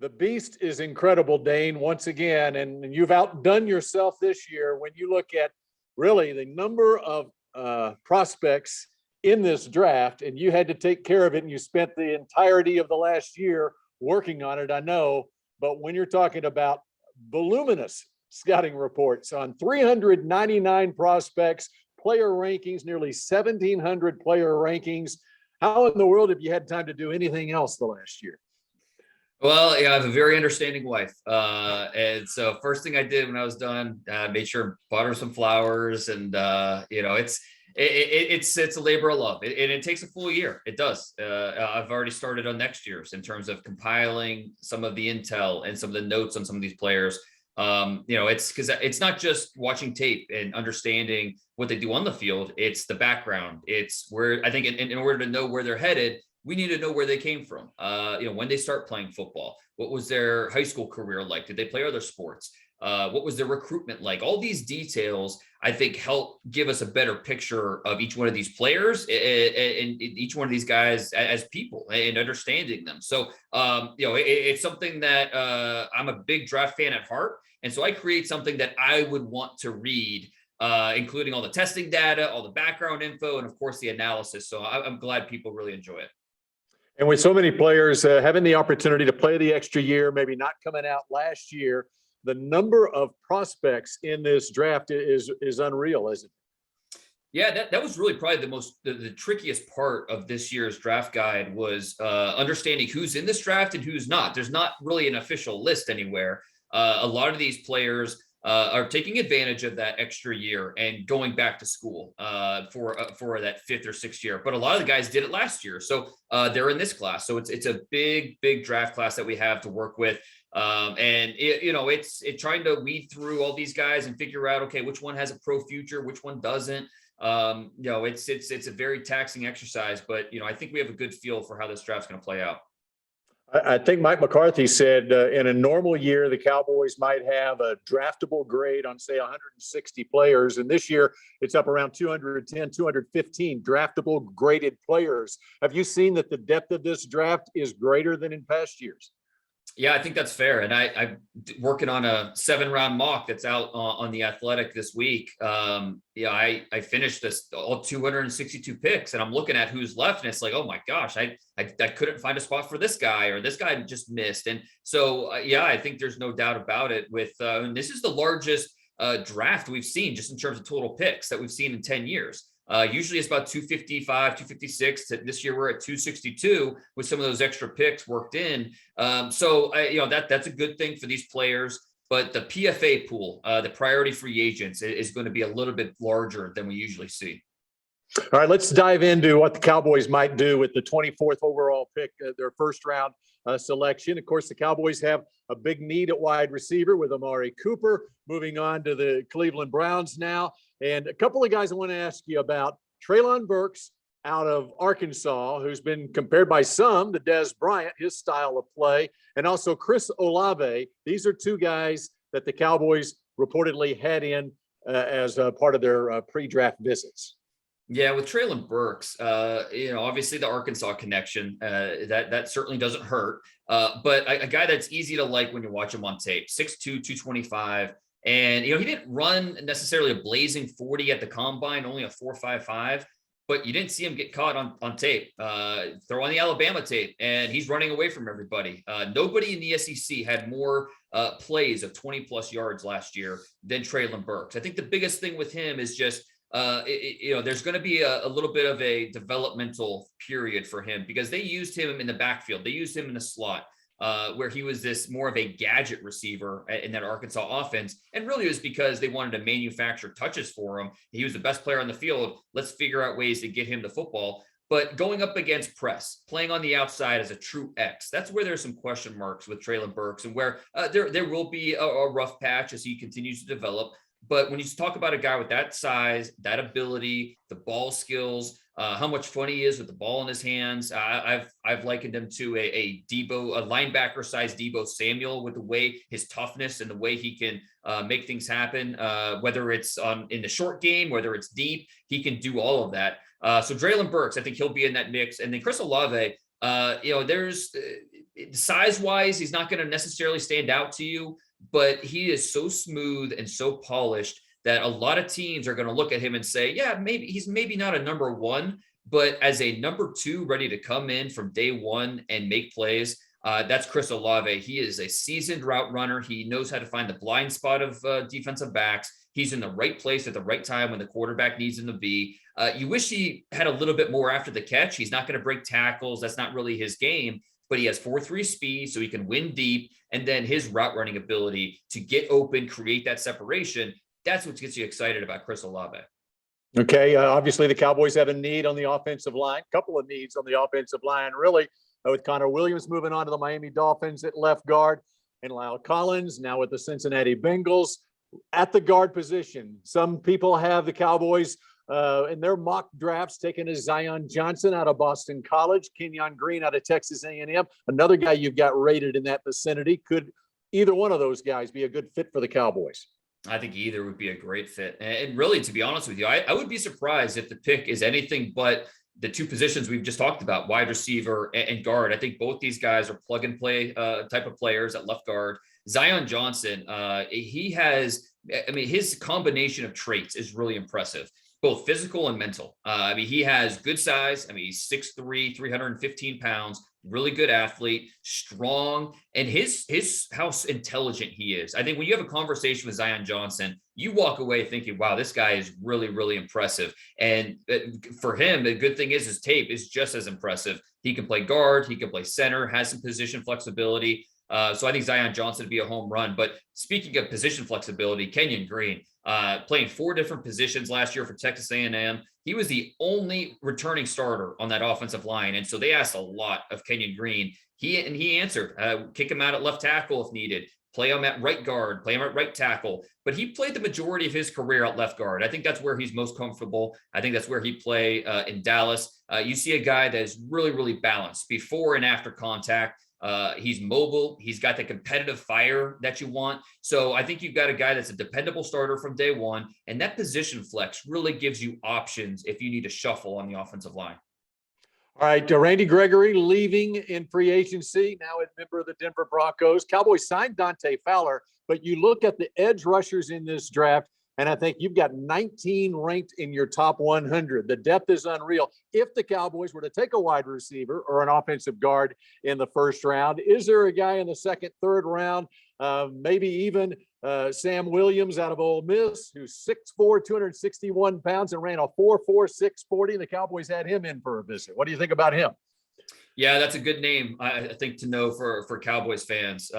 The beast is incredible, Dane, once again, and you've outdone yourself this year when you look at really the number of prospects in this draft, and you had to take care of it, and you spent the entirety of the last year working on it, I know. But when you're talking about voluminous scouting reports on 399 prospects, player rankings, nearly 1,700 player rankings, how in the world have you had time to do anything else the last year? Well, yeah, I have a very understanding wife. And so first thing I did when I was done, made sure bought her some flowers, and it's a labor of love, and it takes a full year. It does. I've already started on next year's in terms of compiling some of the intel and some of the notes on some of these players. It's because it's not just watching tape and understanding what they do on the field. It's the background. It's where I think in order to know where they're headed, we need to know where they came from. When they start playing football, what was their high school career like? Did they play other sports? What was their recruitment like? All these details, I think, help give us a better picture of each one of these players and each one of these guys as people and understanding them. So, it's something that I'm a big draft fan at heart. And so I create something that I would want to read, including all the testing data, all the background info, and of course the analysis. So I'm glad people really enjoy it. And with so many players having the opportunity to play the extra year, maybe not coming out last year, the number of prospects in this draft is unreal, isn't it? Yeah, that was really probably the trickiest part of this year's draft guide was understanding who's in this draft and who's not. There's not really an official list anywhere. A lot of these players are taking advantage of that extra year and going back to school for that fifth or sixth year. But a lot of the guys did it last year, so they're in this class. So it's a big draft class that we have to work with, and it's trying to weed through all these guys and figure out, okay, which one has a pro future, which one doesn't. It's a very taxing exercise, but I think we have a good feel for how this draft's going to play out. I think Mike McCarthy said in a normal year, the Cowboys might have a draftable grade on, say, 160 players. And this year, it's up around 210, 215 draftable graded players. Have you seen that the depth of this draft is greater than in past years? Yeah, I think that's fair. And I'm working on a 7-round mock that's out on The Athletic this week. I finished all 262 picks, and I'm looking at who's left, and it's like, oh my gosh, I couldn't find a spot for this guy, or this guy just missed. And so, I think there's no doubt about it. And this is the largest draft we've seen just in terms of total picks that we've seen in 10 years. Usually it's about 255, 256. This year we're at 262 with some of those extra picks worked in. That's a good thing for these players. But the PFA pool, the priority free agents, is going to be a little bit larger than we usually see. All right, let's dive into what the Cowboys might do with the 24th overall pick, their first round selection. Of course, the Cowboys have a big need at wide receiver with Amari Cooper moving on to the Cleveland Browns now. And a couple of guys I want to ask you about. TREYLON BURKS out of Arkansas, who's been compared by some to Dez Bryant, his style of play, and also Chris Olave. These are two guys that the Cowboys reportedly had in as part of their pre-draft visits. Yeah, with TREYLON BURKS, obviously the Arkansas connection, that certainly doesn't hurt. But a guy that's easy to like when you watch him on tape, 6'2", 225. And, he didn't run necessarily a blazing 40 at the combine, only a 4.55, but you didn't see him get caught on tape. Throw on the Alabama tape, and he's running away from everybody. Nobody in the SEC had more plays of 20-plus yards last year than TREYLON BURKS. I think the biggest thing with him is just, there's going to be a little bit of a developmental period for him because they used him in the backfield. They used him in the slot. Where he was this more of a gadget receiver in that Arkansas offense. And really it was because they wanted to manufacture touches for him. He was the best player on the field. Let's figure out ways to get him the football. But going up against press, playing on the outside as a true X, that's where there's some question marks with TREYLON BURKS, and where there will be a rough patch as he continues to develop. But when you talk about a guy with that size, that ability, the ball skills, how much fun he is with the ball in his hands, I've likened him to a linebacker-sized Deebo Samuel with the way his toughness and the way he can make things happen. Whether it's in the short game, whether it's deep, he can do all of that. So TREYLON BURKS, I think he'll be in that mix, and then Chris Olave. size wise, he's not going to necessarily stand out to you, but he is so smooth and so polished that a lot of teams are going to look at him and say, yeah, maybe he's maybe not a number one, but as a number two ready to come in from day one and make plays. That's Chris Olave. He is a seasoned route runner. He knows how to find the blind spot of defensive backs. He's in the right place at the right time when the quarterback needs him to be. You wish he had a little bit more after the catch. He's not going to break tackles. That's not really his game, but he has 4.3 speed, so he can win deep. And then his route running ability to get open, create that separation. That's what gets you excited about Chris Olave. Okay, obviously the Cowboys have a need on the offensive line, couple of needs on the offensive line, really, with Connor Williams moving on to the Miami Dolphins at left guard and Lyle Collins now with the Cincinnati Bengals at the guard position. Some people have the Cowboys in their mock drafts taking a Zion Johnson out of Boston College, Kenyon Green out of Texas A&M, another guy you've got rated in that vicinity. Could either one of those guys be a good fit for the Cowboys? I think either would be a great fit. And really, to be honest with you, I would be surprised if the pick is anything but the two positions we've just talked about, wide receiver and guard. I think both these guys are plug and play type of players at left guard. Zion Johnson, he has, I mean, his combination of traits is really impressive, both physical and mental. I mean, he has good size. I mean, he's 6'3", 315 pounds, really good athlete, strong, and his how intelligent he is. I think when you have a conversation with Zion Johnson, you walk away thinking, wow, this guy is really, really impressive. And for him, the good thing is his tape is just as impressive. He can play guard, he can play center, has some position flexibility. So I think Zion Johnson would be a home run. But speaking of position flexibility, Kenyon Green, playing 4 different positions last year for Texas A&M. He was the only returning starter on that offensive line. And so they asked a lot of Kenyon Green. He answered, kick him out at left tackle if needed, play him at right guard, play him at right tackle. But he played the majority of his career at left guard. I think that's where he's most comfortable. I think that's where he played in Dallas. You see a guy that is really, really balanced before and after contact. He's mobile. He's got the competitive fire that you want. So I think you've got a guy that's a dependable starter from day one. And that position flex really gives you options if you need to shuffle on the offensive line. All right, Randy Gregory leaving in free agency, now a member of the Denver Broncos. Cowboys signed Dante Fowler, but you look at the edge rushers in this draft, and I think you've got 19 ranked in your top 100. The depth is unreal. If the Cowboys were to take a wide receiver or an offensive guard in the first round, is there a guy in the second, third round, maybe even Sam Williams out of Ole Miss, who's 6'4", 261 pounds and ran a 4.4 640? The Cowboys had him in for a visit. What do you think about him? Yeah, that's a good name, I think, to know for Cowboys fans.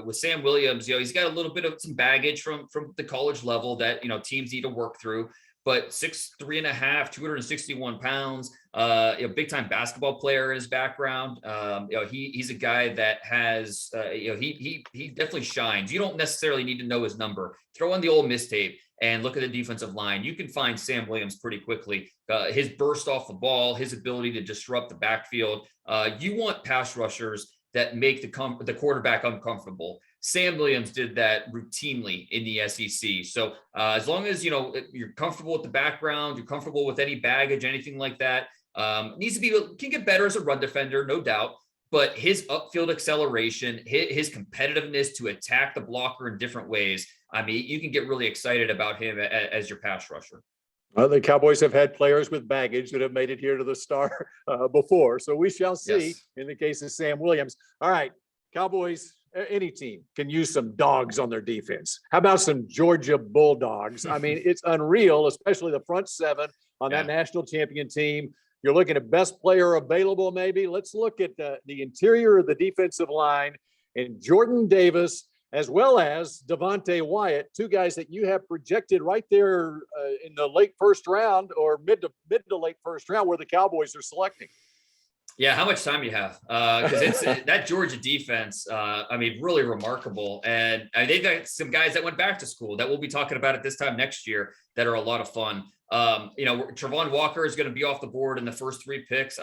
With Sam Williams, he's got a little bit of some baggage from the college level that, teams need to work through. But 6'3.5", 261 pounds, big time basketball player in his background. He's a guy that has, he definitely shines. You don't necessarily need to know his number. Throw on the Ole Miss tape and look at the defensive line. You can find Sam Williams pretty quickly. His burst off the ball, his ability to disrupt the backfield. You want pass rushers that make the quarterback uncomfortable. Sam Williams did that routinely in the SEC. So as long as, you're comfortable with the background, you're comfortable with any baggage, anything like that, can get better as a run defender, no doubt. But his upfield acceleration, his competitiveness to attack the blocker in different ways, I mean, you can get really excited about him as your pass rusher. Well, the Cowboys have had players with baggage that have made it here to the star before. So we shall see in the case of Sam Williams. All right, Cowboys, any team can use some dogs on their defense. How about some Georgia Bulldogs? I mean, it's unreal, especially the front seven on that national champion team. You're looking at best player available, maybe. Let's look at the interior of the defensive line and Jordan Davis, as well as Devontae Wyatt, two guys that you have projected right there in the late first round or mid to late first round where the Cowboys are selecting. Yeah, how much time you have? Because it's that Georgia defense, really remarkable. And they've got some guys that went back to school that we'll be talking about at this time next year that are a lot of fun. Travon Walker is going to be off the board in the first 3 picks,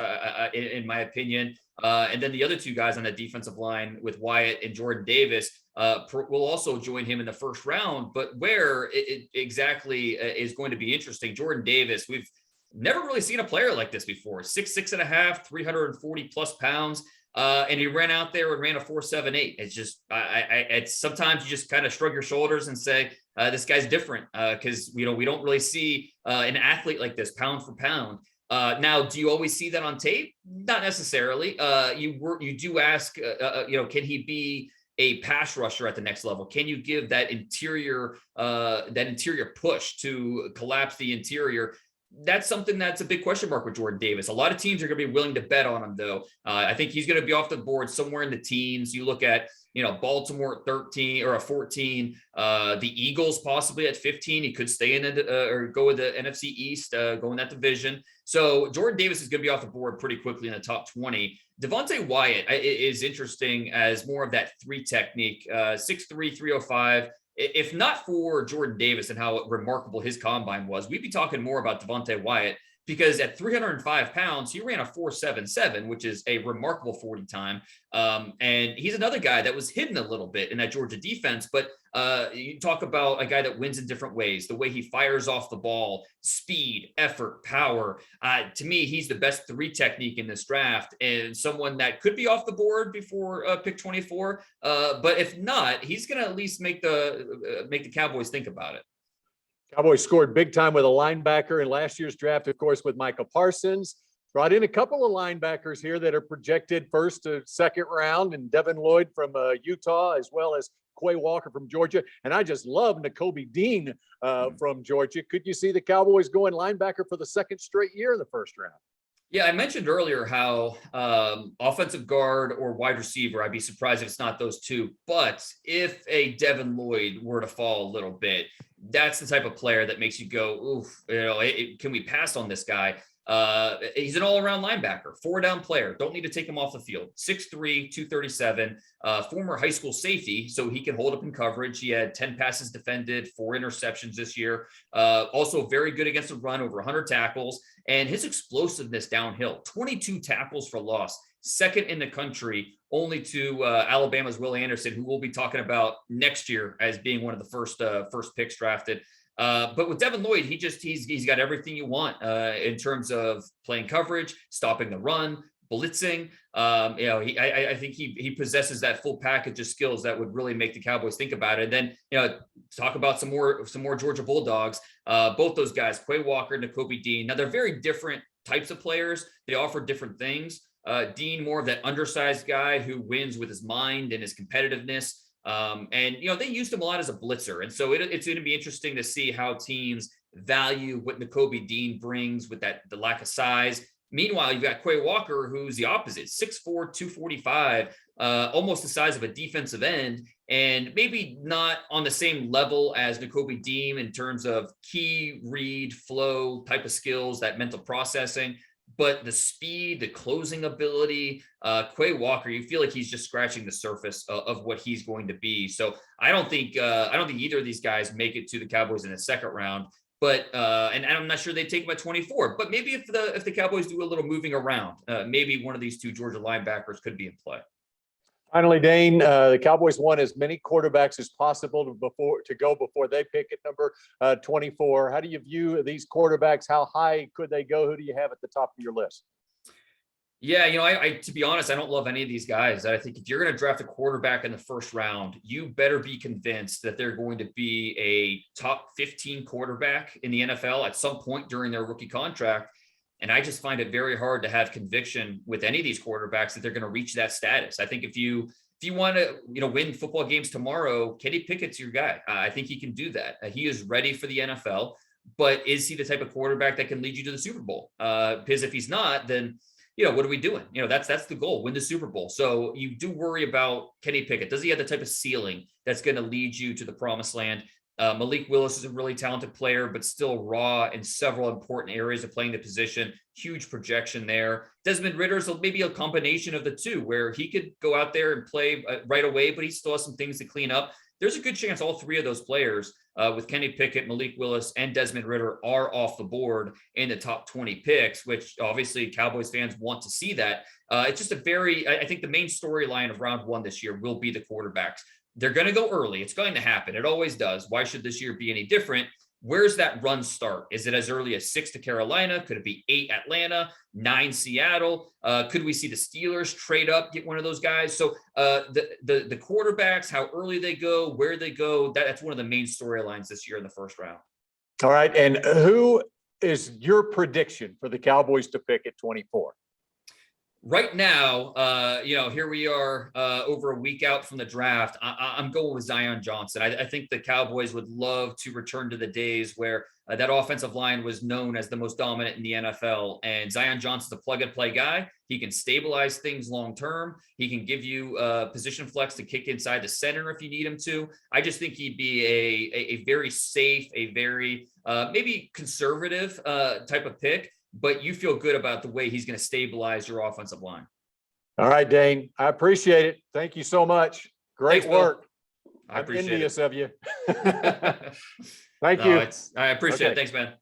in my opinion. And then the other 2 guys on the defensive line with Wyatt and Jordan Davis will also join him in the first round. But where it exactly is going to be interesting, Jordan Davis, we've never really seen a player like this before. 6'6.5", 340 plus pounds. and he ran out there and ran a 4.78. It's just, it's sometimes you just kind of shrug your shoulders and say, this guy's different, because we don't really see an athlete like this pound for pound. Now, do you always see that on tape? Not necessarily. You do ask, can he be a pass rusher at the next level? Can you give that interior push to collapse the interior? That's something that's a big question mark with Jordan Davis. A lot of teams are going to be willing to bet on him, though. I think he's going to be off the board somewhere in the teens. You look at, Baltimore at 13 or a 14, the Eagles possibly at 15. He could stay in or go with the NFC East, go in that division. So Jordan Davis is going to be off the board pretty quickly in the top 20. Devontae Wyatt is interesting as more of that 3 technique, 6'3", 305. If not for Jordan Davis and how remarkable his combine was, we'd be talking more about Devontae Wyatt, because at 305 pounds, he ran a 4.77, which is a remarkable 40 time. And he's another guy that was hidden a little bit in that Georgia defense. But you talk about a guy that wins in different ways, the way he fires off the ball, speed, effort, power. To me, he's the best 3 technique in this draft, and someone that could be off the board before pick 24. But if not, he's going to at least make the Cowboys think about it. Cowboys scored big time with a linebacker in last year's draft, of course, with Micah Parsons. Brought in a couple of linebackers here that are projected first to second round, and Devin Lloyd from Utah, as well as Quay Walker from Georgia. And I just love Nakobe Dean from Georgia. Could you see the Cowboys going linebacker for the second straight year in the first round? Yeah, I mentioned earlier how offensive guard or wide receiver, I'd be surprised if it's not those two. But if a Devin Lloyd were to fall a little bit, that's the type of player that makes you go, oof, can we pass on this guy? He's an all-around linebacker, 4-down player. Don't need to take him off the field. 6'3", 237, former high school safety, so he can hold up in coverage. He had 10 passes defended, 4 interceptions this year. Also very good against the run, over 100 tackles. And his explosiveness downhill, 22 tackles for loss, second in the country, only to Alabama's Will Anderson, who we'll be talking about next year as being one of the first picks drafted. But with Devin Lloyd, he's got everything you want in terms of playing coverage, stopping the run, blitzing. I think he possesses that full package of skills that would really make the Cowboys think about it. And then, talk about some more Georgia Bulldogs. Both those guys, Quay Walker and Nakobe Dean. Now, they're very different types of players. They offer different things. Dean, more of that undersized guy who wins with his mind and his competitiveness. And they used him a lot as a blitzer. And so it's going to be interesting to see how teams value what Nakobe Dean brings with the lack of size. Meanwhile, you've got Quay Walker, who's the opposite, 6'4", 245, almost the size of a defensive end, and maybe not on the same level as Nakobe Dean in terms of key read, flow type of skills, that mental processing. But the speed, the closing ability, Quay Walker, you feel like he's just scratching the surface of what he's going to be. So I don't think either of these guys make it to the Cowboys in the second round. But and I'm not sure they take him at 24. But maybe if the Cowboys do a little moving around, maybe one of these 2 Georgia linebackers could be in play. Finally, Dane, the Cowboys want as many quarterbacks as possible to go before they pick at number 24. How do you view these quarterbacks? How high could they go? Who do you have at the top of your list? Yeah, I to be honest, I don't love any of these guys. I think if you're going to draft a quarterback in the first round, you better be convinced that they're going to be a top 15 quarterback in the NFL at some point during their rookie contract. And I just find it very hard to have conviction with any of these quarterbacks that they're going to reach that status. I think if you want to, win football games tomorrow, Kenny Pickett's your guy. I think he can do that. He is ready for the NFL, but is he the type of quarterback that can lead you to the Super Bowl? Because if he's not, then what are we doing? That's the goal, win the Super Bowl. So you do worry about Kenny Pickett. Does he have the type of ceiling that's going to lead you to the promised land? Malik Willis is a really talented player, but still raw in several important areas of playing the position. Huge projection there. Desmond Ritter's maybe a combination of the two, where he could go out there and play right away, but he still has some things to clean up. There's a good chance all 3 of those players, with Kenny Pickett, Malik Willis, and Desmond Ridder, are off the board in the top 20 picks, which obviously Cowboys fans want to see that. It's just I think the main storyline of round 1 this year will be the quarterbacks. They're going to go early. It's going to happen. It always does. Why should this year be any different? Where's that run start? Is it as early as 6 to Carolina? Could it be 8 Atlanta, 9 Seattle? Could we see the Steelers trade up, get one of those guys? So the quarterbacks, how early they go, where they go, that's one of the main storylines this year in the first round. All right. And who is your prediction for the Cowboys to pick at 24? Right now, here we are over a week out from the draft. I'm going with Zion Johnson. I think the Cowboys would love to return to the days where that offensive line was known as the most dominant in the NFL. And Zion Johnson's a plug-and-play guy. He can stabilize things long-term. He can give you position flex to kick inside the center if you need him to. I just think he'd be a very safe, a very maybe conservative type of pick. But you feel good about the way he's going to stabilize your offensive line. All right, Dane. I appreciate it. Thank you so much. Great work. I appreciate envious it. of you. Thank you. I appreciate it. Thanks, man.